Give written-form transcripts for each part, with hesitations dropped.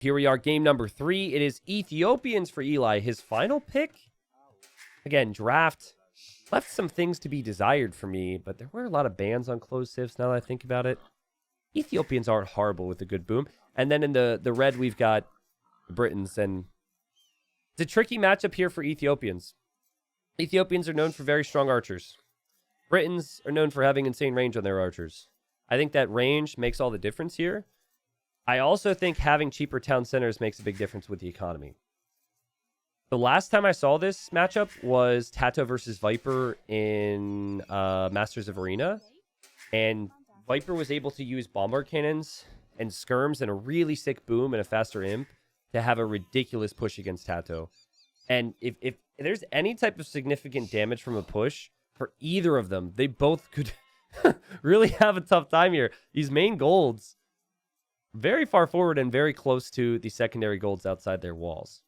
Here we are, game number 3. It is Ethiopians for Eli. His final pick. Again, draft left some things to be desired for me, but there were a lot of bans on closed sieves now that I think about it. Ethiopians aren't horrible with a good boom. And then in the red, we've got the Britons. And it's a tricky matchup here for Ethiopians. Ethiopians are known for very strong archers. Britons are known for having insane range on their archers. I think that range makes all the difference here. I also think having cheaper town centers makes a big difference with the economy. The last time I saw this matchup was Tato versus Viper in Masters of Arena. And Viper was able to use bombard cannons and skirms and a really sick boom and a faster imp to have a ridiculous push against Tato. And if there's any type of significant damage from a push for either of them, they both could really have a tough time here. These main golds, very far forward and very close to the secondary golds outside their walls.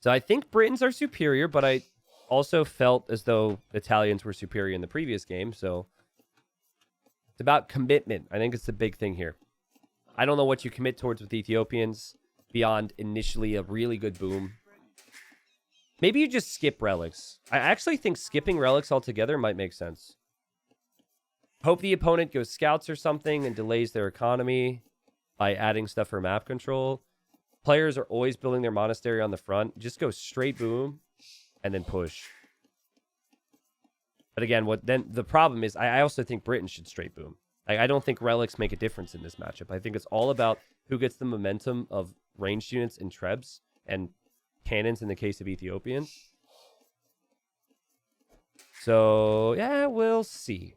So I think Britons are superior, but I also felt as though Italians were superior in the previous game. So it's about commitment. I think it's the big thing here. I don't know what you commit towards with Ethiopians beyond initially a really good boom. Maybe you just skip relics. I actually think skipping relics altogether might make sense. Hope the opponent goes scouts or something and delays their economy by adding stuff for map control. Players are always building their monastery on the front. Just go straight boom and then push. But again, the problem is I also think Britain should straight boom. I don't think relics make a difference in this matchup. I think it's all about who gets the momentum of ranged units and trebs and cannons in the case of Ethiopians. So, yeah, we'll see.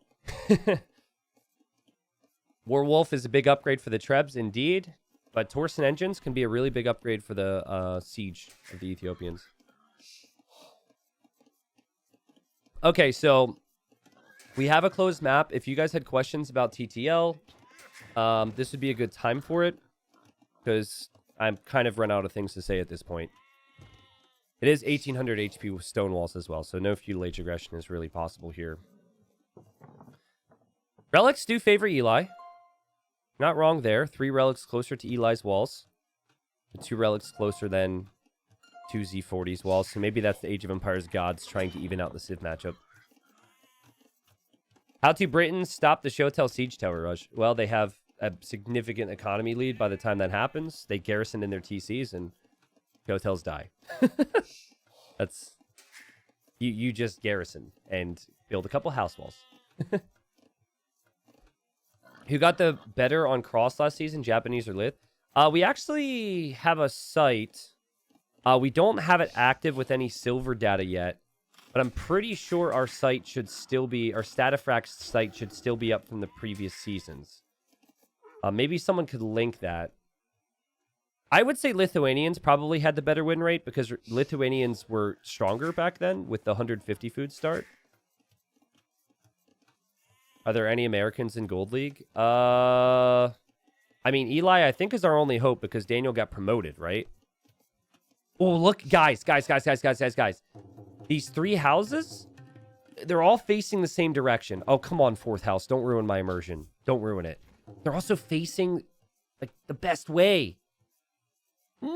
Warwolf is a big upgrade for the trebs, indeed. But Torsen engines can be a really big upgrade for the siege of the Ethiopians. Okay, so we have a closed map. If you guys had questions about TTL, this would be a good time for it, because I'm kind of run out of things to say at this point. It is 1800 HP with stone walls as well, so no feudal age aggression is really possible here. Relics do favor Eli. Not wrong there. 3 relics closer to Eli's walls. 2 relics closer than 2 Z40's walls, so maybe that's the Age of Empires gods trying to even out the Civ matchup. How to Britons stop the Shotel Siege Tower rush? Well, they have a significant economy lead by the time that happens. They garrison in their TCs and Shotels die. That's... You just garrison and build a couple house walls. Who got the better on cross last season, Japanese or Lith? We actually have a site. We don't have it active with any silver data yet, but I'm pretty sure our site should still be, our Statafrax site should still be up from the previous seasons. Maybe someone could link that. I would say Lithuanians probably had the better win rate because Lithuanians were stronger back then with the 150 food start. Are there any Americans in Gold League? I mean, Eli, I think, is our only hope because Daniel got promoted, right? Oh, look, guys. These 3 houses, they're all facing the same direction. Oh, come on, 4th house. Don't ruin my immersion. Don't ruin it. They're also facing, like, the best way. No!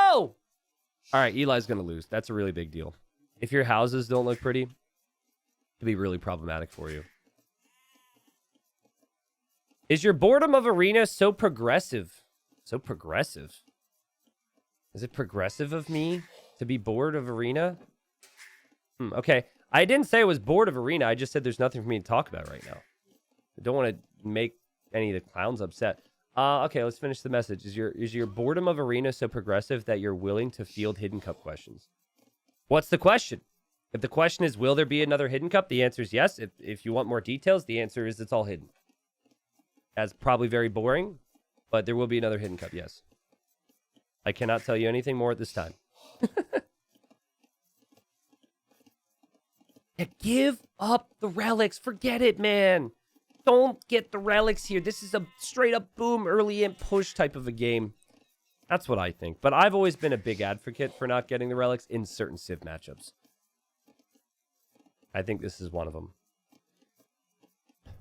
All right, Eli's going to lose. That's a really big deal. If your houses don't look pretty, it could be really problematic for you. Is your boredom of Arena so progressive? So progressive? Is it progressive of me to be bored of Arena? Okay. I didn't say I was bored of Arena. I just said there's nothing for me to talk about right now. I don't want to make any of the clowns upset. Okay, let's finish the message. Is your boredom of Arena so progressive that you're willing to field Hidden Cup questions? What's the question? If the question is, will there be another Hidden Cup? The answer is yes. If you want more details, the answer is it's all hidden. That's probably very boring, but there will be another Hidden Cup, yes. I cannot tell you anything more at this time. Yeah, give up the relics. Forget it, man. Don't get the relics here. This is a straight up boom, early in push type of a game. That's what I think. But I've always been a big advocate for not getting the relics in certain Civ matchups. I think this is one of them.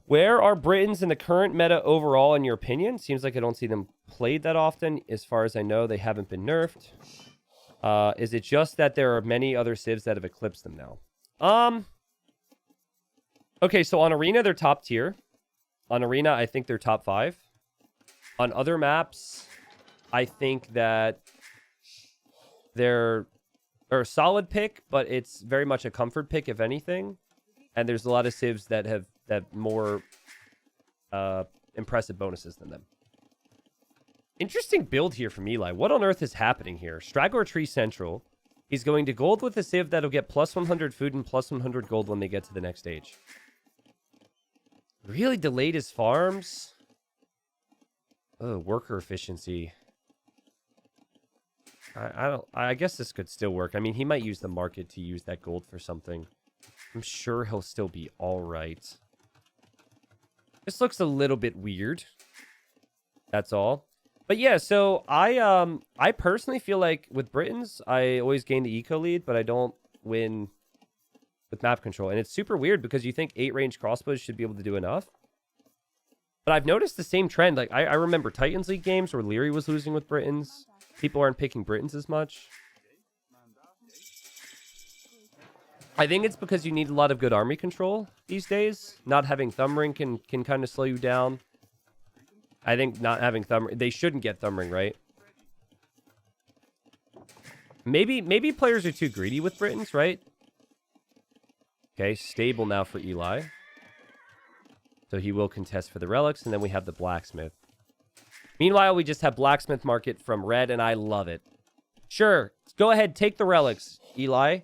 Where are Britons in the current meta overall, in your opinion? Seems like I don't see them played that often. As far as I know, they haven't been nerfed. Is it just that there are many other civs that have eclipsed them now? Okay, so on Arena, they're top tier. On Arena, I think they're top 5. On other maps, I think that they're a solid pick, but it's very much a comfort pick, if anything. And there's a lot of civs that have more impressive bonuses than them. Interesting build here from Eli. What on earth is happening here? Straggler Tree Central. He's going to gold with a civ that'll get plus 100 food and plus 100 gold when they get to the next stage. Really delayed his farms. Oh, worker efficiency. I guess this could still work. I mean, he might use the market to use that gold for something. I'm sure he'll still be all right. This looks a little bit weird. That's all. But yeah, so I personally feel like with Britons, I always gain the eco lead, but I don't win with map control. And it's super weird because you think 8-range crossbows should be able to do enough. But I've noticed the same trend. Like I remember Titans League games where Leary was losing with Britons. People aren't picking Britons as much. I think it's because you need a lot of good army control these days. Not having Thumb Ring can kind of slow you down. I think not having Thumb Ring... They shouldn't get Thumb Ring, right? Maybe players are too greedy with Britons, right? Okay, stable now for Eli. So he will contest for the relics, and then we have the blacksmith. Meanwhile, we just have blacksmith market from red, and I love it. Sure, go ahead, take the relics, Eli.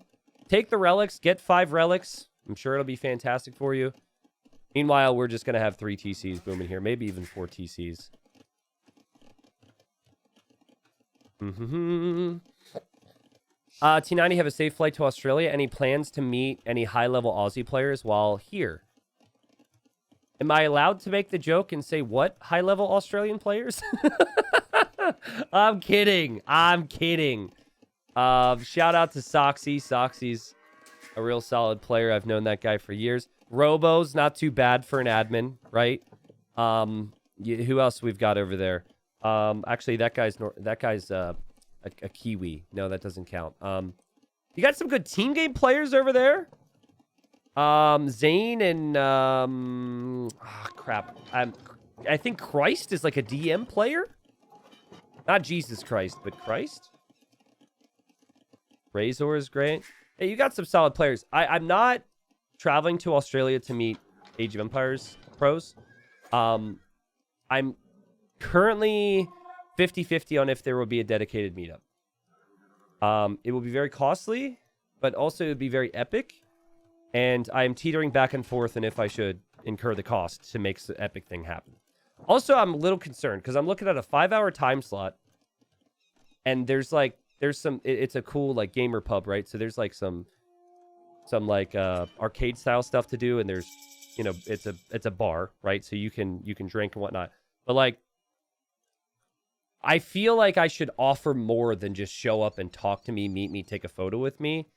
Take the relics, get 5 relics. I'm sure it'll be fantastic for you. Meanwhile, we're just going to have 3 TCs booming here. Maybe even 4 TCs. T90 have a safe flight to Australia. Any plans to meet any high-level Aussie players while here? Am I allowed to make the joke and say what high-level Australian players? I'm kidding. I'm kidding. Shout out to Soxy. Soxy's a real solid player. I've known that guy for years. Robo's not too bad for an admin, right? Who else we've got over there? Actually, that guy's a Kiwi. No, that doesn't count. You got some good team game players over there. Zane and crap. I think Christ is like a DM player. Not Jesus Christ, but Christ. Razor is great. Hey, you got some solid players. I'm not traveling to Australia to meet Age of Empires pros. I'm currently 50-50 on if there will be a dedicated meetup. It will be very costly, but also it would be very epic. And I'm teetering back and forth and if I should incur the cost to make the epic thing happen. Also, I'm a little concerned because I'm looking at a 5-hour time slot. And there's some, it's a cool like gamer pub, right? So there's like some like arcade style stuff to do. And there's, you know, it's a bar, right? So you can drink and whatnot. But like, I feel like I should offer more than just show up and talk to me, meet me, take a photo with me.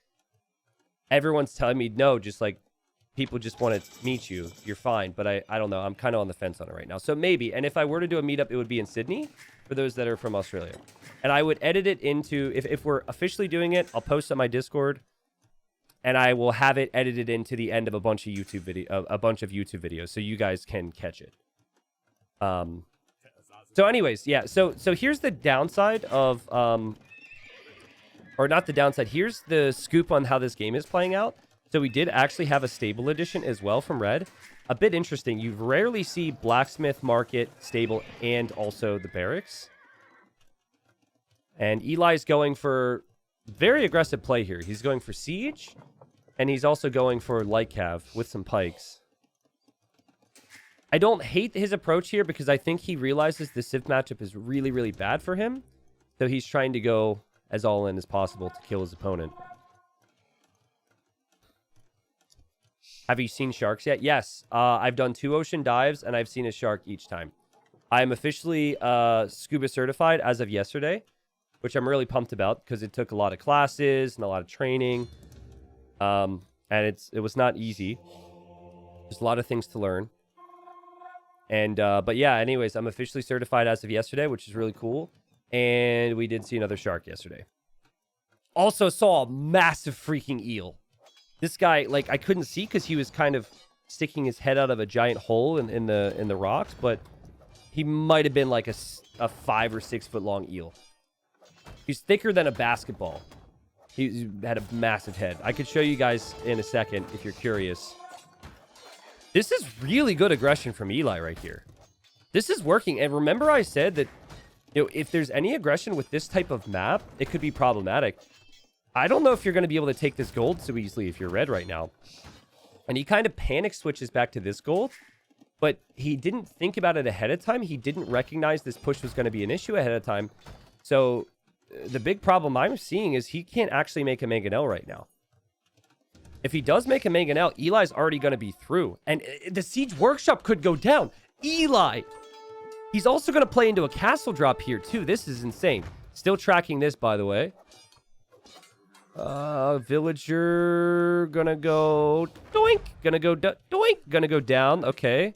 Everyone's telling me, no, just like, people just want to meet you. You're fine. But I don't know. I'm kind of on the fence on it right now. So maybe. And if I were to do a meetup, it would be in Sydney for those that are from Australia. And I would edit it into, if we're officially doing it, I'll post on my Discord. And I will have it edited into the end of a bunch of YouTube videos so you guys can catch it. So anyways, yeah. So here's the downside of or not the downside. Here's the scoop on how this game is playing out. So we did actually have a stable edition as well from Red. A bit interesting. You rarely see Blacksmith Market stable and also the barracks. And Eli's going for very aggressive play here. He's going for siege, and he's also going for light cav with some pikes. I don't hate his approach here because I think he realizes the Civ matchup is really, really bad for him. So he's trying to go as all in as possible to kill his opponent. Have you seen sharks yet? Yes. I've done 2 ocean dives, and I've seen a shark each time. I am officially scuba certified as of yesterday, which I'm really pumped about because it took a lot of classes and a lot of training. And it was not easy. There's a lot of things to learn. And but yeah, anyways, I'm officially certified as of yesterday, which is really cool. And we did see another shark yesterday. Also saw a massive freaking eel. This guy, like, I couldn't see because he was kind of sticking his head out of a giant hole in the rocks, but he might have been like a 5 or 6 foot long eel. He's thicker than a basketball. He had a massive head. I could show you guys in a second if you're curious. This is really good aggression from Eli right here. This is working. And remember I said that, you know, if there's any aggression with this type of map, it could be problematic. I don't know if you're going to be able to take this gold so easily if you're red right now. And he kind of panic switches back to this gold, but he didn't think about it ahead of time. He didn't recognize this push was going to be an issue ahead of time. So the big problem I'm seeing is he can't actually make a Mangonel right now. If he does make a Mangonel, Eli's already going to be through. And the Siege Workshop could go down. Eli! He's also going to play into a castle drop here, too. This is insane. Still tracking this, by the way. Villager gonna go doink. Gonna go doink. Gonna go down. Okay.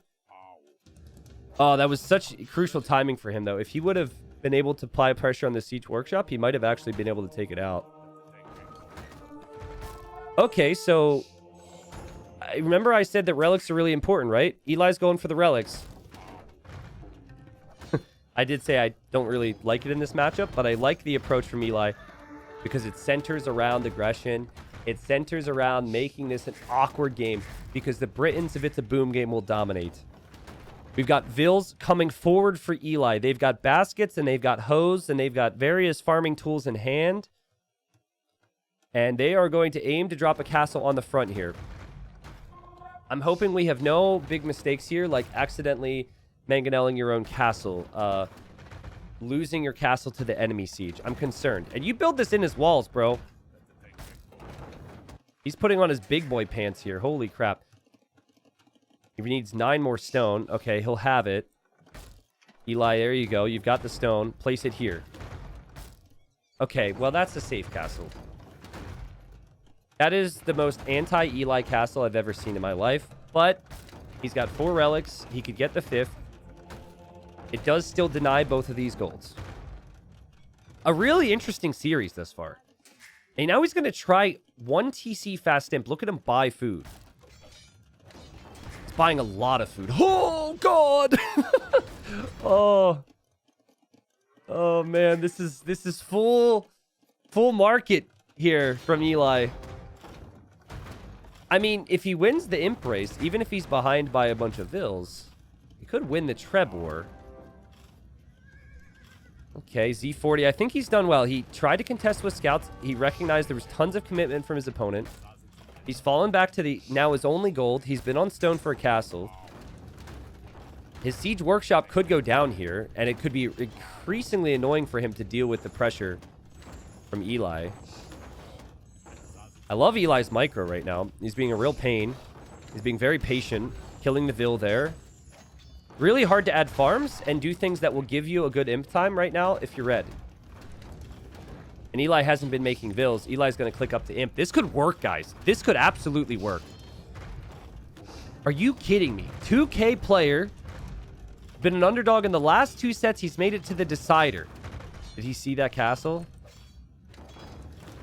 Oh, that was such crucial timing for him, though. If he would have been able to apply pressure on the Siege Workshop, he might have actually been able to take it out. Okay, so I remember I said that relics are really important, right? Eli's going for the relics. I did say I don't really like it in this matchup, but I like the approach from Eli because it centers around aggression. It centers around making this an awkward game because the Britons, if it's a boom game, will dominate. We've got Vils coming forward for Eli. They've got baskets and they've got hoes and they've got various farming tools in hand. And they are going to aim to drop a castle on the front here. I'm hoping we have no big mistakes here, like accidentally mangonelling your own castle. Losing your castle to the enemy siege. I'm concerned. And you build this in his walls, bro. He's putting on his big boy pants here. Holy crap. He needs 9 more stone. Okay, he'll have it. Eli, there you go. You've got the stone. Place it here. Okay, well, that's a safe castle. That is the most anti-Eli castle I've ever seen in my life. But he's got 4 relics. He could get the 5th. It does still deny both of these golds. A really interesting series thus far. And now he's going to try 1 TC fast imp. Look at him buy food. He's buying a lot of food. Oh, God! Oh. Oh, man. This is full market here from Eli. I mean, if he wins the imp race, even if he's behind by a bunch of Vils, he could win the Treb War. Okay, Z40. I think he's done well. He tried to contest with scouts. He recognized there was tons of commitment from his opponent. He's fallen back to now his only gold. He's been on stone for a castle. His Siege Workshop could go down here, and it could be increasingly annoying for him to deal with the pressure from Eli. I love Eli's micro right now. He's being a real pain. He's being very patient, killing the Vil there. Really hard to add farms and do things that will give you a good imp time right now if you're red. And Eli hasn't been making Vils. Eli's going to click up to imp. This could work, guys. This could absolutely work. Are you kidding me? 2K player. Been an underdog in the last 2 sets. He's made it to the decider. Did he see that castle?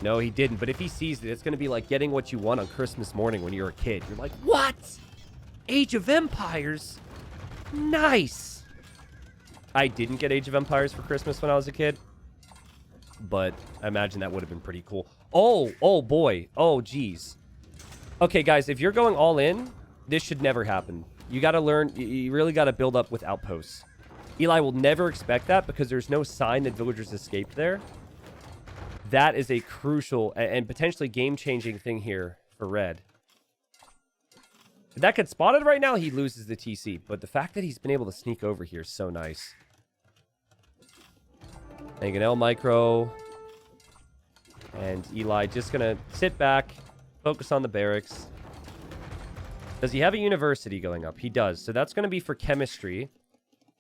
No, he didn't. But if he sees it, it's going to be like getting what you want on Christmas morning when you're a kid. You're like, what? Age of Empires? Nice. I didn't get Age of Empires for Christmas when I was a kid. But I imagine that would have been pretty cool. Oh boy. Oh, geez. Okay, guys, if you're going all in, this should never happen. You got to learn. You really got to build up with outposts. Eli will never expect that because there's no sign that villagers escaped there. That is a crucial and potentially game-changing thing here for red. If that gets spotted right now, he loses the TC. But the fact that he's been able to sneak over here is so nice. Mangonel micro. And Eli just going to sit back, focus on the barracks. Does he have a university going up? He does. So that's going to be for chemistry.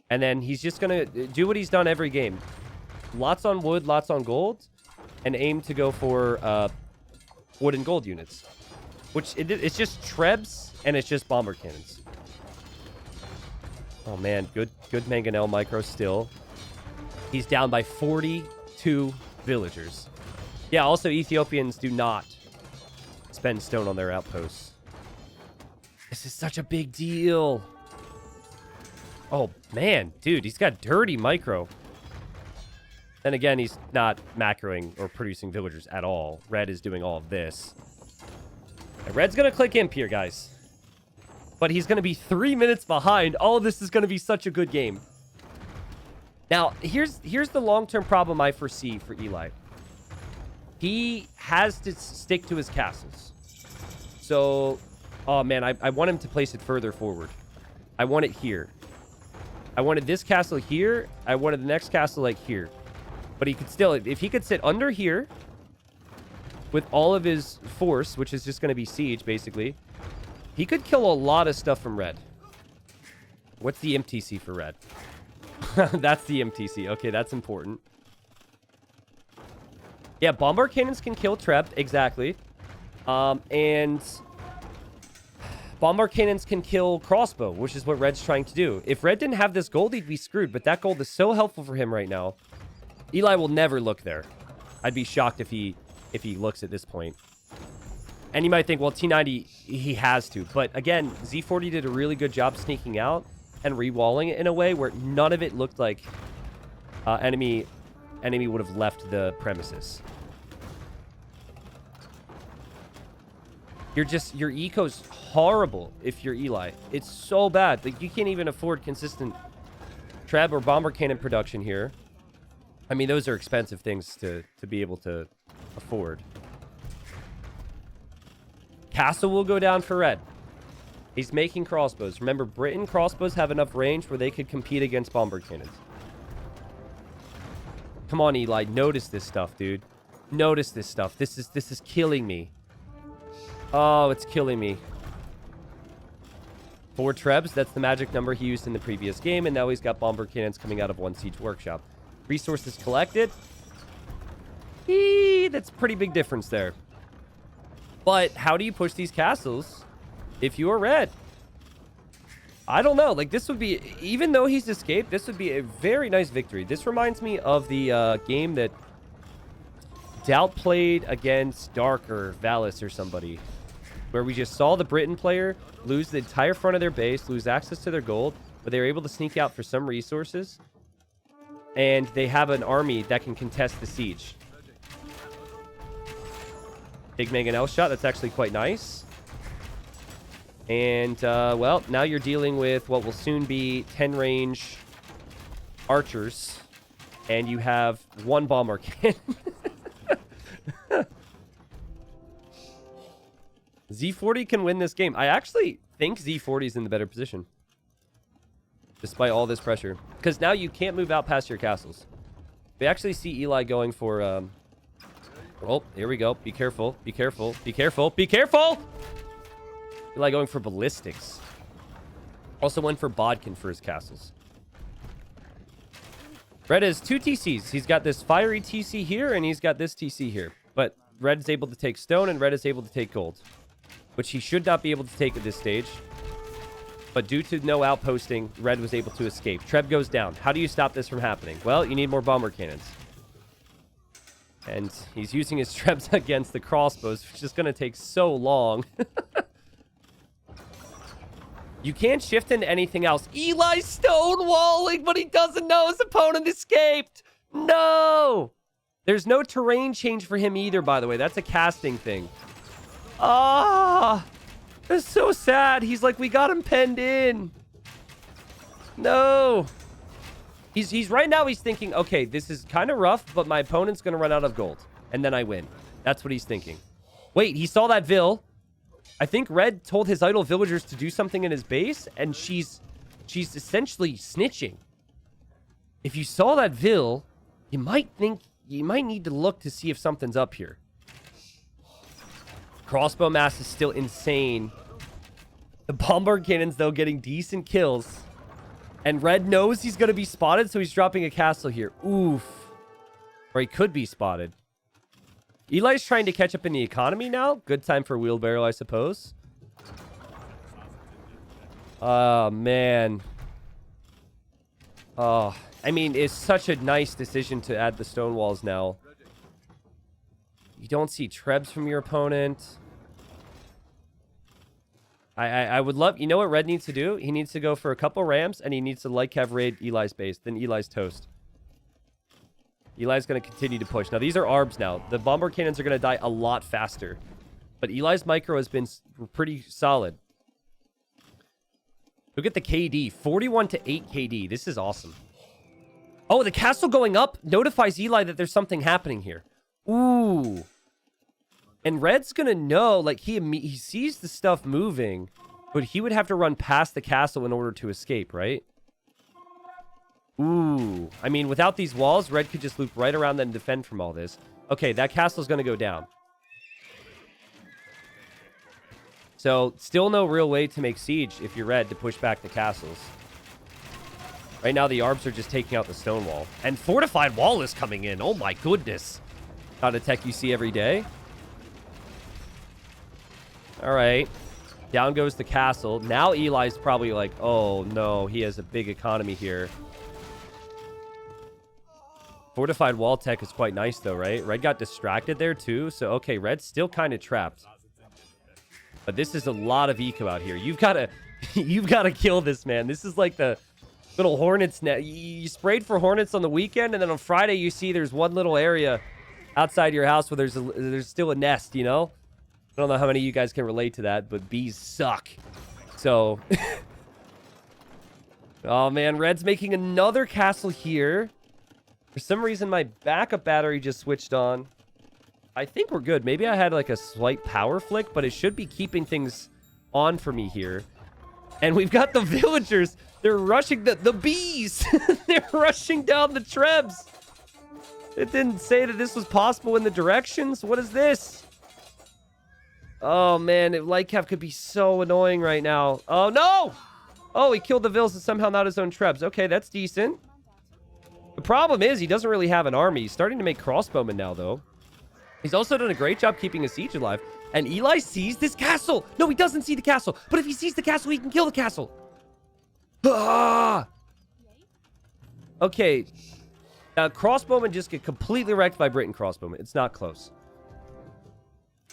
And then he's just going to do what he's done every game. Lots on wood, lots on gold. And aim to go for wood and gold units. Which, it's just trebs, and it's just bomber cannons. Oh, man. Good Mangonel micro still. He's down by 42 villagers. Yeah, also Ethiopians do not spend stone on their outposts. This is such a big deal. Oh, man. Dude, he's got dirty micro. Then again, he's not macroing or producing villagers at all. Red is doing all of this. And Red's going to click Imp here, guys. But he's going to be 3 minutes behind. All of this is going to be such a good game. Now, here's the long-term problem I foresee for Eli. He has to stick to his castles. So, oh man, I want him to place it further forward. I want it here. I wanted this castle here. I wanted the next castle like here. But he could still, if he could sit under here with all of his force, which is just going to be siege, basically, he could kill a lot of stuff from red. What's the MTC for red? That's the MTC. Okay, that's important. Yeah, bombard cannons can kill Treb, exactly. And bombard cannons can kill crossbow, which is what Red's trying to do. If Red didn't have this gold, he'd be screwed, but that gold is so helpful for him right now. Eli will never look there. I'd be shocked if he looks at this point. And you might think, well, T90, he has to. But again, Z40 did a really good job sneaking out and re-walling it in a way where none of it looked like enemy would have left the premises. Your eco's horrible if you're Eli. It's so bad. Like, you can't even afford consistent Treb or bomber cannon production here. I mean, those are expensive things to be able to afford. Castle will go down for red. He's making crossbows. Remember, Britain crossbows have enough range where they could compete against bomber cannons. Come on, Eli. Notice this stuff, dude. Notice this stuff. This is killing me. Oh, it's killing me. 4 Trebs. That's the magic number he used in the previous game. And now he's got bomber cannons coming out of 1 siege workshop. Resources collected. That's a pretty big difference there. But how do you push these castles if you are red? I don't know. Like, this would be, even though he's escaped, this would be a very nice victory. This reminds me of the game that Doubt played against Dark or Valis or somebody, where we just saw the Britain player lose the entire front of their base, lose access to their gold, but they were able to sneak out for some resources, and they have an army that can contest the siege. Big Mangonel shot. That's actually quite nice. And, well, now you're dealing with what will soon be 10 range archers. And you have 1 bomber cannon. Z40 can win this game. I actually think Z40 is in the better position. Despite all this pressure. Because now you can't move out past your castles. We actually see Eli going for, oh, here we go. Be careful. Be careful. Be careful. Be careful! Eli going for ballistics. Also went for Bodkin for his castles. Red has 2 TCs. He's got this fiery TC here, and he's got this TC here. But Red is able to take stone, and Red is able to take gold. Which he should not be able to take at this stage. But due to no outposting, Red was able to escape. Treb goes down. How do you stop this from happening? Well, you need more bomber cannons. And he's using his Trebs against the crossbows, which is going to take so long. You can't shift into anything else. Eli's stonewalling, but he doesn't know his opponent escaped. No! There's no terrain change for him either, by the way. That's a casting thing. Ah! That's so sad. He's like, we got him penned in. No! He's right now, he's thinking, okay, this is kind of rough, but my opponent's going to run out of gold. And then I win. That's what he's thinking. Wait, he saw that Vil. I think Red told his idle villagers to do something in his base, and she's essentially snitching. If you saw that Vil, you might need to look to see if something's up here. Crossbow mass is still insane. The bombard cannons, though, getting decent kills. And Red knows he's going to be spotted, so he's dropping a castle here. Oof. Or he could be spotted. Eli's trying to catch up in the economy now. Good time for wheelbarrow, I suppose. Oh, man. Oh, I mean, it's such a nice decision to add the stone walls now. You don't see trebs from your opponent. I would love... You know what Red needs to do? He needs to go for a couple Rams, and he needs to Lycav raid Eli's base. Then Eli's toast. Eli's going to continue to push. Now, these are ARBs now. The Bombard Cannons are going to die a lot faster. But Eli's micro has been pretty solid. Look at the KD. 41 to 8 KD. This is awesome. Oh, the castle going up notifies Eli that there's something happening here. Ooh. And Red's going to know, like, he sees the stuff moving, but he would have to run past the castle in order to escape, right? Ooh. I mean, without these walls, Red could just loop right around and defend from all this. Okay, that castle's going to go down. So, still no real way to make siege if you're Red to push back the castles. Right now, the ARBs are just taking out the stone wall. And Fortified Wall is coming in. Oh my goodness. Not a tech you see every day. All right. Down goes the castle. Now Eli's probably like, oh no, he has a big economy here. Fortified Wall tech is quite nice though, right? Red got distracted there too. So, okay, Red's still kind of trapped. But this is a lot of eco out here. You've got to kill this, man. This is like the little hornets net. You sprayed for hornets on the weekend, and then on Friday you see there's one little area outside your house where there's still a nest, you know? I don't know how many of you guys can relate to that, but bees suck. So, oh man, Red's making another castle here. For some reason, my backup battery just switched on. I think we're good. Maybe I had like a slight power flick, but it should be keeping things on for me here. And we've got the villagers. They're rushing the bees. They're rushing down the trebs. It didn't say that this was possible in the directions. What is this? Oh, man. Lycav could be so annoying right now. Oh, no! Oh, he killed the Vils and somehow not his own trebs. Okay, that's decent. The problem is he doesn't really have an army. He's starting to make crossbowmen now, though. He's also done a great job keeping his siege alive. And Eli sees this castle. No, he doesn't see the castle. But if he sees the castle, he can kill the castle. Ah! Okay. Crossbowmen just get completely wrecked by Britain crossbowmen. It's not close.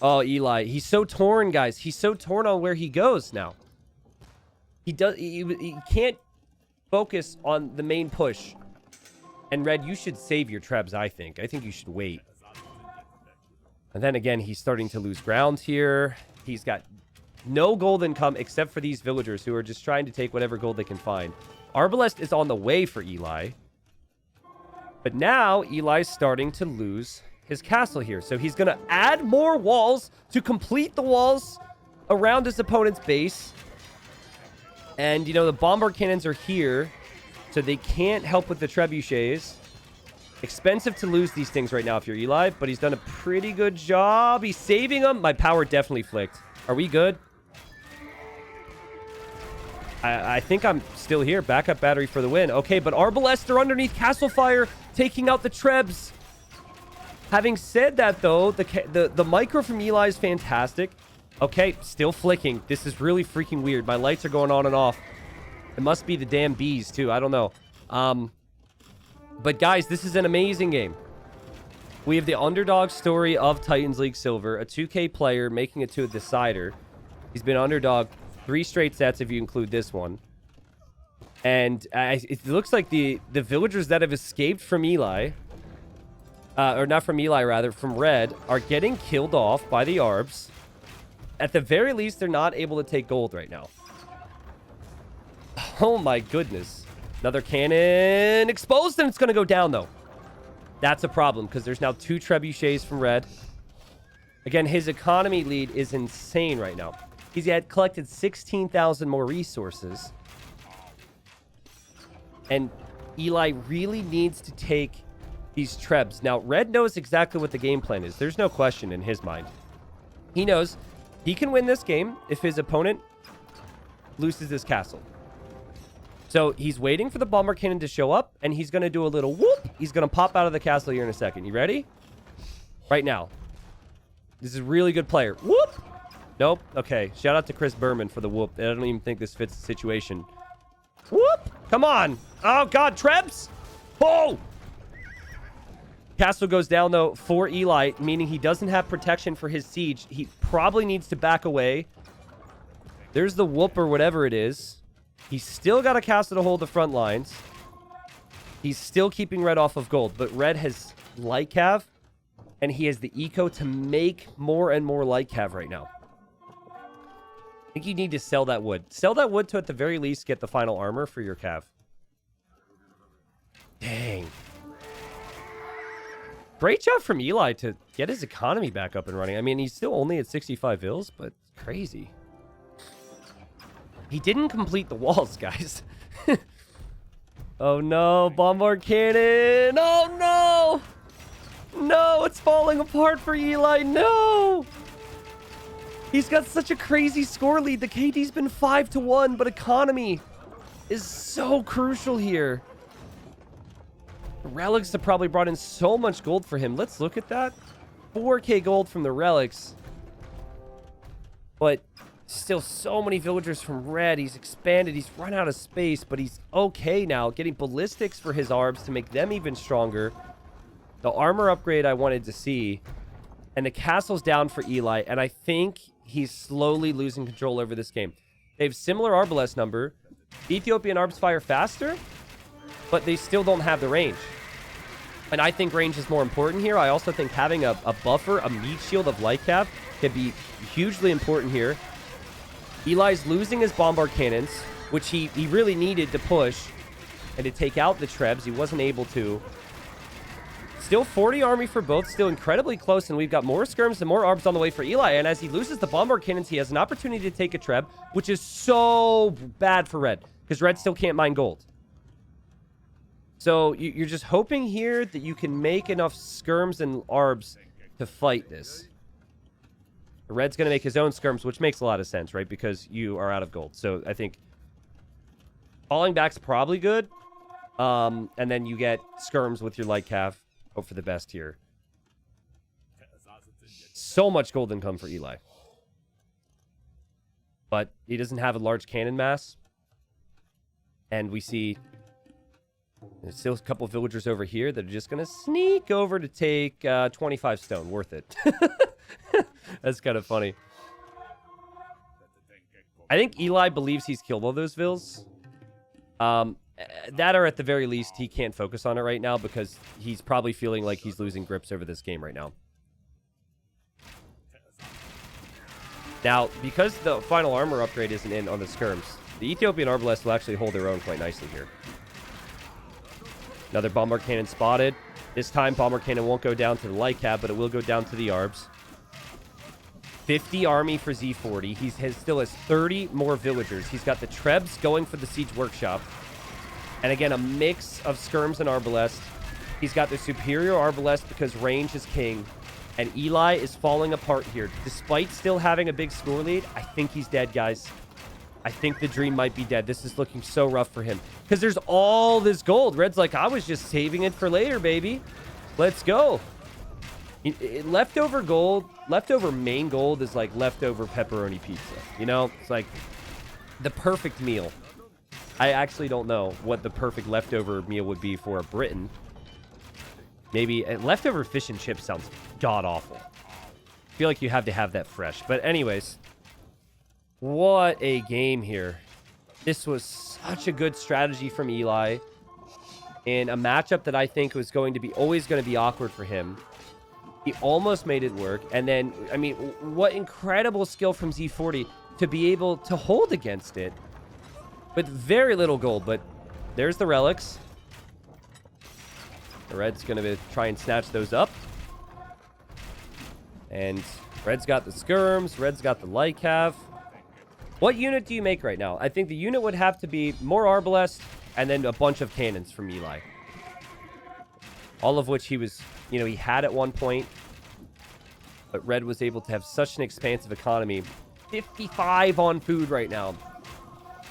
Oh, Eli. He's so torn, guys. He's so torn on where he goes now. He can't focus on the main push. And Red, you should save your trebs, I think. I think you should wait. And then again, he's starting to lose ground here. He's got no gold income except for these villagers who are just trying to take whatever gold they can find. Arbalest is on the way for Eli. But now Eli's starting to lose his castle here. So he's going to add more walls to complete the walls around his opponent's base. And, you know, the bombard cannons are here, so they can't help with the trebuchets. Expensive to lose these things right now if you're Eli, but he's done a pretty good job. He's saving them. My power definitely flicked. Are we good? I think I'm still here. Backup battery for the win. Okay, but Arbalest are underneath Castle Fire, taking out the trebs. Having said that, though, the micro from Eli is fantastic. Okay, still flicking. This is really freaking weird. My lights are going on and off. It must be the damn bees, too. I don't know. But, guys, this is an amazing game. We have the underdog story of Titans League Silver, a 2K player making it to a decider. He's been underdog 3 straight sets if you include this one. And it looks like the villagers that have escaped from Eli, or not from Eli, rather, from Red, are getting killed off by the ARBs. At the very least, they're not able to take gold right now. Oh, my goodness. Another cannon exposed, and it's going to go down, though. That's a problem, because there's now 2 trebuchets from Red. Again, his economy lead is insane right now. He's had collected 16,000 more resources. And Eli really needs to take these trebs. Now, Red knows exactly what the game plan is. There's no question in his mind. He knows he can win this game if his opponent loses this castle. So he's waiting for the bomber cannon to show up, and he's going to do a little whoop. He's going to pop out of the castle here in a second. You ready? Right now. This is a really good player. Whoop! Nope. Okay. Shout out to Chris Berman for the whoop. I don't even think this fits the situation. Whoop! Come on. Oh, God. Trebs. Oh! Castle goes down, though, for Eli, meaning he doesn't have protection for his siege. He probably needs to back away. There's the whoop or whatever it is. He's still got a castle to hold the front lines. He's still keeping red off of gold, but red has light cav, and he has the eco to make more and more light cav right now. I think you need to sell that wood. Sell that wood to, at the very least, get the final armor for your cav. Dang. Great job from Eli to get his economy back up and running. I mean, he's still only at 65 vills, but crazy. He didn't complete the walls, guys. Oh, no. Bombard cannon. Oh, no. No, it's falling apart for Eli. No. He's got such a crazy score lead. The KD's been 5-1, but economy is so crucial here. The relics have probably brought in so much gold for him. Let's look at that. 4k gold from the relics. But still so many villagers from red. He's expanded. He's run out of space, but he's okay now. Getting ballistics for his arbs to make them even stronger. The armor upgrade I wanted to see. And the castle's down for Eli. And I think he's slowly losing control over this game. They have similar arbalest number. Ethiopian arbs fire faster, but they still don't have the range. And I think range is more important here. I also think having a buffer, a meat shield of light cav, can be hugely important here. Eli's losing his bombard cannons, which he really needed to push and to take out the Trebs. He wasn't able to. Still 40 army for both, still incredibly close, and we've got more skirms and more arbs on the way for Eli. And as he loses the bombard cannons, he has an opportunity to take a Treb, which is so bad for red, because red still can't mine gold. So you're just hoping here that you can make enough skirms and arbs to fight this. Red's going to make his own skirms, which makes a lot of sense, right? Because you are out of gold. So I think falling back's probably good. And then you get skirms with your light cav. Hope for the best here. So much gold income for Eli. But he doesn't have a large cannon mass. And we see there's still a couple of villagers over here that are just going to sneak over to take 25 stone. Worth it. That's kind of funny. I think Eli believes he's killed all those vills. That or at the very least, he can't focus on it right now because he's probably feeling like he's losing grips over this game right now. Now, because the final armor upgrade isn't in on the skirms, the Ethiopian Arbalest will actually hold their own quite nicely here. Another bombard cannon spotted. This time, bombard cannon won't go down to the light cab, but it will go down to the arbs. 50 army for Z40. He still has 30 more villagers. He's got the Trebs going for the siege workshop. And again, a mix of skirms and arbalest. He's got the superior arbalest because range is king. And Eli is falling apart here. Despite still having a big score lead, I think he's dead, guys. I think the dream might be dead. This is looking so rough for him. Because there's all this gold. Red's like, I was just saving it for later, baby. Let's go. Leftover gold, leftover main gold is like leftover pepperoni pizza. You know, it's like the perfect meal. I actually don't know what the perfect leftover meal would be for a Briton. Maybe leftover fish and chips sounds god-awful. I feel like you have to have that fresh. But anyways, what a game here. This was such a good strategy from Eli in a matchup that I think was going to be always going to be awkward for him. He almost made it work. And then, I mean, what incredible skill from Z40 to be able to hold against it with very little gold. But there's the relics. The red's going to try and snatch those up. And red's got the skirms. Red's got the light cav. What unit do you make right now? I think the unit would have to be more arbalest and then a bunch of cannons from Eli. All of which he was, you know, he had at one point. But red was able to have such an expansive economy. 55 on food right now.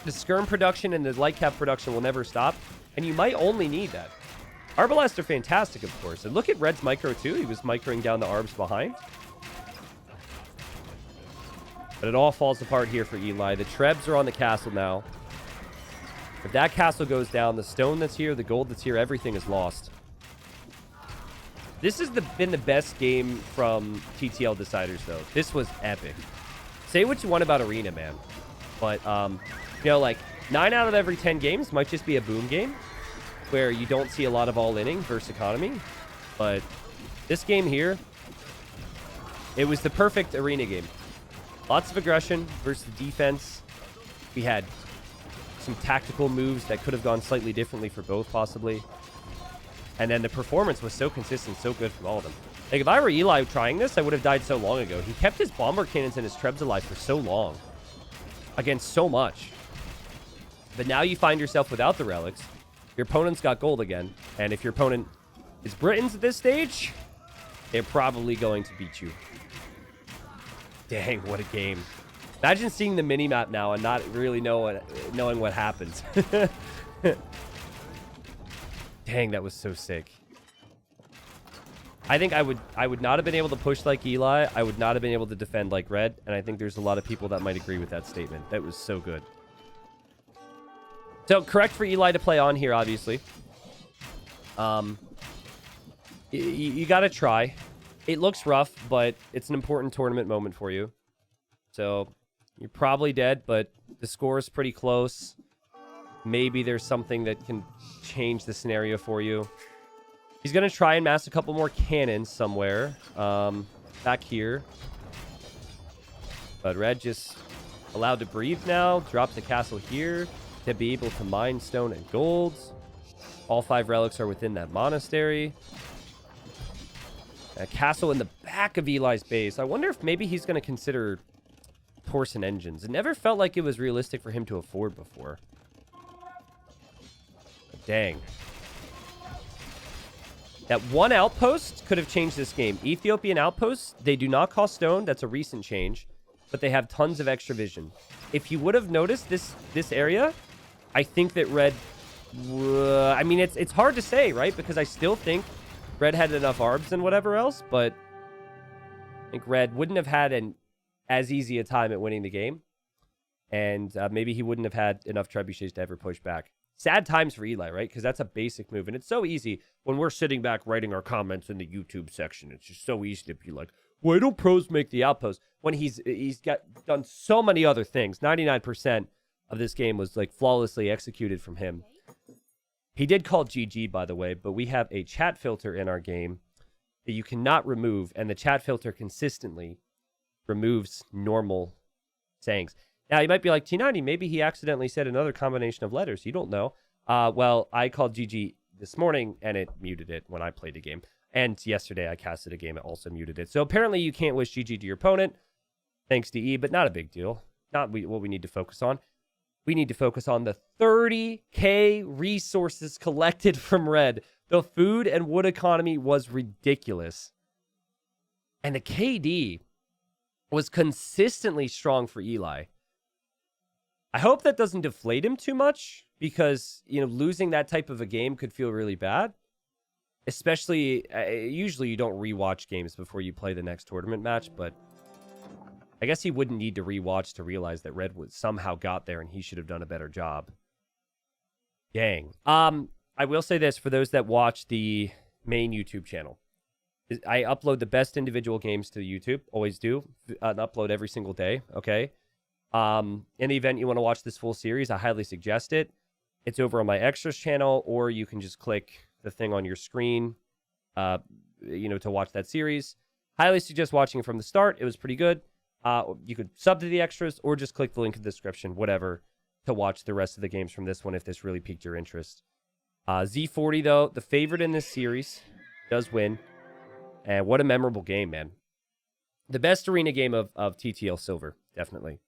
The skirm production and the light cap production will never stop. And you might only need that. Arbalests are fantastic, of course. And look at red's micro, too. He was microing down the arbs behind. But it all falls apart here for Eli. The Trebs are on the castle now. If that castle goes down, the stone that's here, the gold that's here, everything is lost. This has been the best game from TTL Deciders, though. This was epic. Say what you want about Arena, man. But, you know, like, 9 out of every 10 games might just be a boom game where you don't see a lot of all-inning versus economy. But this game here, it was the perfect Arena game. Lots of aggression versus the defense. We had some tactical moves that could have gone slightly differently for both, possibly. And then the performance was so consistent, so good from all of them. Like, if I were Eli trying this, I would have died so long ago. He kept his bomber cannons and his trebs alive for so long. Against so much. But now you find yourself without the relics. Your opponent's got gold again. And if your opponent is Britons at this stage, they're probably going to beat you. Dang, what a game. Imagine seeing the mini-map now and not really knowing what happens. Dang, that was so sick. I think I would not have been able to push like Eli. I would not have been able to defend like Red. And I think there's a lot of people that might agree with that statement. That was so good. So, correct for Eli to play on here, obviously. You got to try. It looks rough, but it's an important tournament moment for you. So, you're probably dead, but the score is pretty close. Maybe there's something that can change the scenario for you. He's going to try and mass a couple more cannons somewhere. Back here. But Red just allowed to breathe now. Drops the castle here to be able to mine stone and gold. All 5 relics are within that monastery. A castle in the back of Eli's base. I wonder if maybe he's going to consider Torsen engines. It never felt like it was realistic for him to afford before. But dang. That one outpost could have changed this game. Ethiopian outposts, they do not cost stone. That's a recent change. But they have tons of extra vision. If you would have noticed this area, I think that Red... I mean, it's hard to say, right? Because I still think Red had enough arbs and whatever else, but I think Red wouldn't have had as easy a time at winning the game. And maybe he wouldn't have had enough trebuchets to ever push back. Sad times for Eli, right? Because that's a basic move. And it's so easy when we're sitting back writing our comments in the YouTube section. It's just so easy to be like, why don't pros make the outpost? When he's done so many other things. 99% of this game was like flawlessly executed from him. He did call GG, by the way, but we have a chat filter in our game that you cannot remove, and the chat filter consistently removes normal sayings. Now, you might be like, T90, maybe he accidentally said another combination of letters. You don't know. Well, I called GG this morning, and it muted it when I played the game. And yesterday, I casted a game, it also muted it. So apparently, you can't wish GG to your opponent, thanks to E, but not a big deal. Not what we need to focus on. We need to focus on the 30K resources collected from Red. The food and wood economy was ridiculous. And the KD was consistently strong for Eli. I hope that doesn't deflate him too much because, you know, losing that type of a game could feel really bad. Especially, usually you don't rewatch games before you play the next tournament match, but I guess he wouldn't need to rewatch to realize that Red would somehow got there and he should have done a better job. Dang. I will say this for those that watch the main YouTube channel. I upload the best individual games to YouTube. Always do. Upload every single day. Okay. In the event you want to watch this full series, I highly suggest it. It's over on my extras channel, or you can just click the thing on your screen, you know, to watch that series. Highly suggest watching it from the start. It was pretty good. You could sub to the extras or just click the link in the description, whatever, to watch the rest of the games from this one if this really piqued your interest. Z40, though, the favorite in this series, does win. And what a memorable game, man. The best arena game of TTL Silver, definitely.